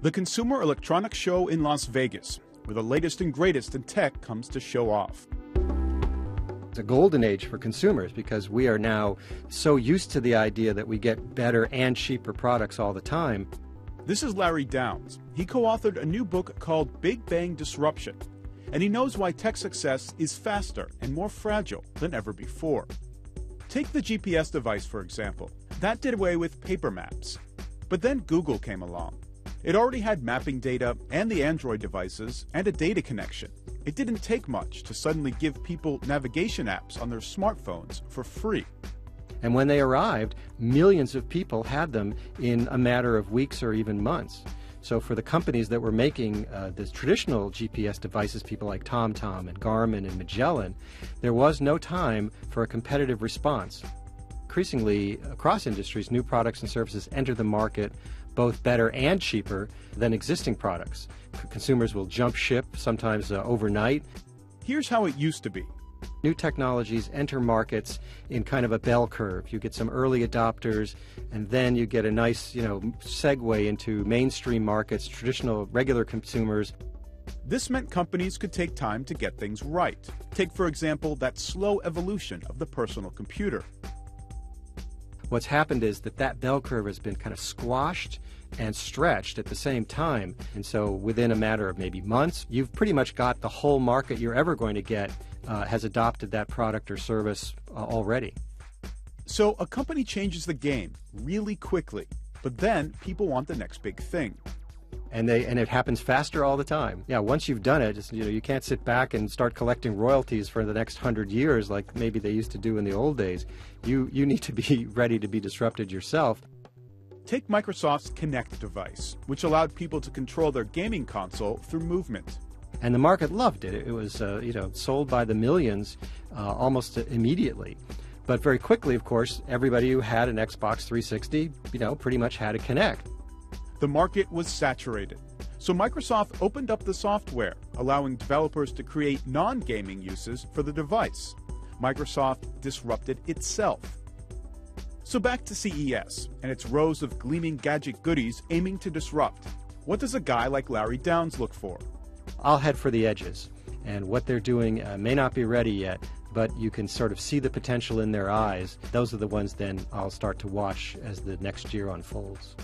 The Consumer Electronics Show in Las Vegas, where the latest and greatest in tech comes to show off. It's a golden age for consumers because we are now so used to the idea that we get better and cheaper products all the time. This is Larry Downs. He co-authored a new book called Big Bang Disruption, and he knows why tech success is faster and more fragile than ever before. Take the GPS device, for example. That did away with paper maps. But then Google came along. It already had mapping data and the Android devices and a data connection. It didn't take much to suddenly give people navigation apps on their smartphones for free. And when they arrived, millions of people had them in a matter of weeks or even months. So for the companies that were making the traditional GPS devices, people like TomTom and Garmin and Magellan, there was no time for a competitive response. Increasingly, across industries, new products and services enter the market both better and cheaper than existing products. Consumers will jump ship, sometimes overnight. Here's how it used to be. New technologies enter markets in kind of a bell curve. You get some early adopters, and then you get a nice, segue into mainstream markets, traditional, regular consumers. This meant companies could take time to get things right. Take, for example, that slow evolution of the personal computer. What's happened is that bell curve has been kind of squashed and stretched at the same time. And so within a matter of maybe months, you've pretty much got the whole market you're ever going to get has adopted that product or service already. So a company changes the game really quickly, but then people want the next big thing. And it happens faster all the time. Yeah, once you've done it, you can't sit back and start collecting royalties for the next 100 years like maybe they used to do in the old days. You need to be ready to be disrupted yourself. Take Microsoft's Kinect device, which allowed people to control their gaming console through movement. And the market loved it. It was sold by the millions almost immediately. But very quickly, of course, everybody who had an Xbox 360, pretty much had a Kinect. The market was saturated, so Microsoft opened up the software, allowing developers to create non-gaming uses for the device. Microsoft disrupted itself. So back to CES and its rows of gleaming gadget goodies aiming to disrupt. What does a guy like Larry Downs look for? I'll head for the edges, and what they're doing may not be ready yet, but you can sort of see the potential in their eyes. Those are the ones then I'll start to watch as the next year unfolds.